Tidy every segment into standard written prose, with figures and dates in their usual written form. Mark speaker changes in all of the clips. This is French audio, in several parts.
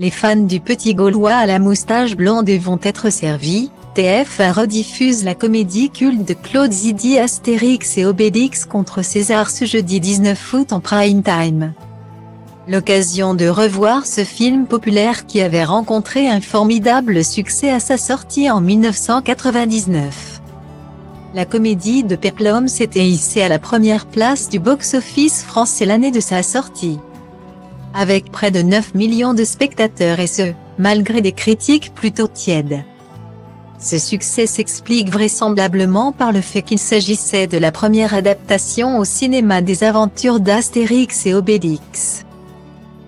Speaker 1: Les fans du petit Gaulois à la moustache blonde vont être servis. TF1 rediffuse la comédie culte de Claude Zidi Astérix et Obélix contre César ce jeudi 19 août en prime time. L'occasion de revoir ce film populaire qui avait rencontré un formidable succès à sa sortie en 1999. La comédie de péplum s'était hissée à la première place du box-office français l'année de sa sortie. Avec près de 9 millions de spectateurs et ce, malgré des critiques plutôt tièdes. Ce succès s'explique vraisemblablement par le fait qu'il s'agissait de la première adaptation au cinéma des aventures d'Astérix et Obélix.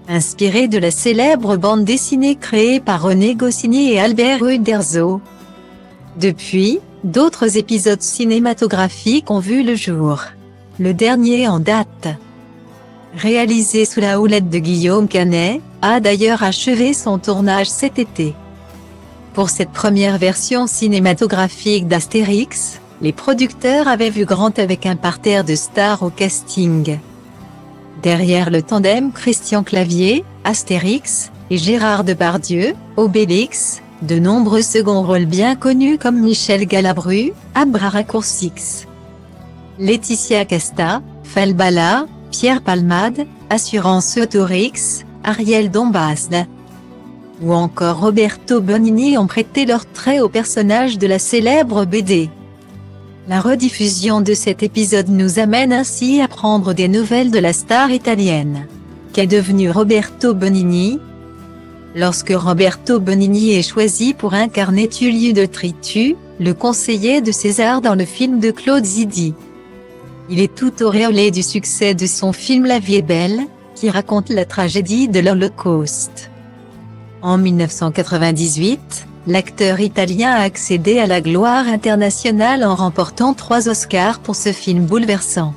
Speaker 1: Inspiré de la célèbre bande dessinée créée par René Goscinny et Albert Uderzo. Depuis, d'autres épisodes cinématographiques ont vu le jour. Le dernier en date, réalisé sous la houlette de Guillaume Canet, a d'ailleurs achevé son tournage cet été. Pour cette première version cinématographique d'Astérix, les producteurs avaient vu grand avec un parterre de stars au casting. Derrière le tandem Christian Clavier, Astérix, et Gérard Depardieu, Obélix, de nombreux seconds rôles bien connus comme Michel Galabru, Abracurcix, Laetitia Casta, Falbala, Pierre Palmade, Assurance Autorix, Ariel Dombasle ou encore Roberto Benigni ont prêté leur trait au personnage de la célèbre BD. La rediffusion de cet épisode nous amène ainsi à prendre des nouvelles de la star italienne. Qu'est devenu Roberto Benigni? Lorsque Roberto Benigni est choisi pour incarner Tullio de Tritu, le conseiller de César dans le film de Claude Zidi, il est tout auréolé du succès de son film La vie est belle, qui raconte la tragédie de l'Holocauste. En 1998, l'acteur italien a accédé à la gloire internationale en remportant 3 Oscars pour ce film bouleversant.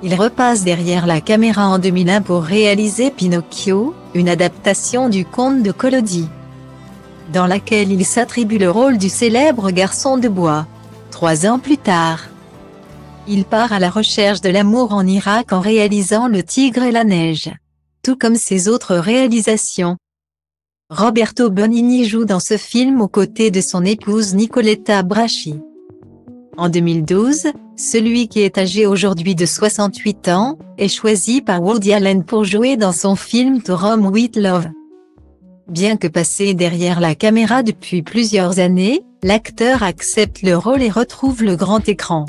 Speaker 1: Il repasse derrière la caméra en 2001 pour réaliser Pinocchio, une adaptation du conte de Collodi, dans laquelle il s'attribue le rôle du célèbre garçon de bois. 3 ans plus tard, il part à la recherche de l'amour en Irak en réalisant Le Tigre et la Neige. Tout comme ses autres réalisations, Roberto Benigni joue dans ce film aux côtés de son épouse Nicoletta Bracci. En 2012, celui qui est âgé aujourd'hui de 68 ans, est choisi par Woody Allen pour jouer dans son film To Rome with Love. Bien que passé derrière la caméra depuis plusieurs années, l'acteur accepte le rôle et retrouve le grand écran.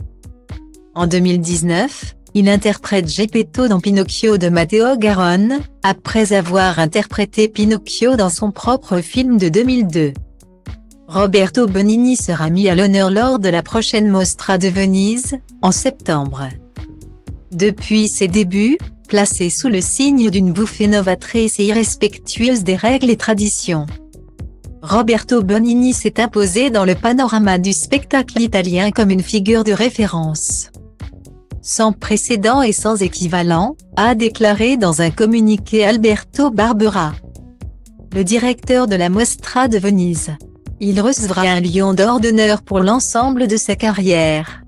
Speaker 1: En 2019, il interprète Geppetto dans Pinocchio de Matteo Garrone, après avoir interprété Pinocchio dans son propre film de 2002. Roberto Benigni sera mis à l'honneur lors de la prochaine Mostra de Venise, en septembre. Depuis ses débuts, placé sous le signe d'une bouffée novatrice et irrespectueuse des règles et traditions, Roberto Benigni s'est imposé dans le panorama du spectacle italien comme une figure de référence sans précédent et sans équivalent, a déclaré dans un communiqué Alberto Barbera, le directeur de la Mostra de Venise. Il recevra un lion d'or d'honneur pour l'ensemble de sa carrière.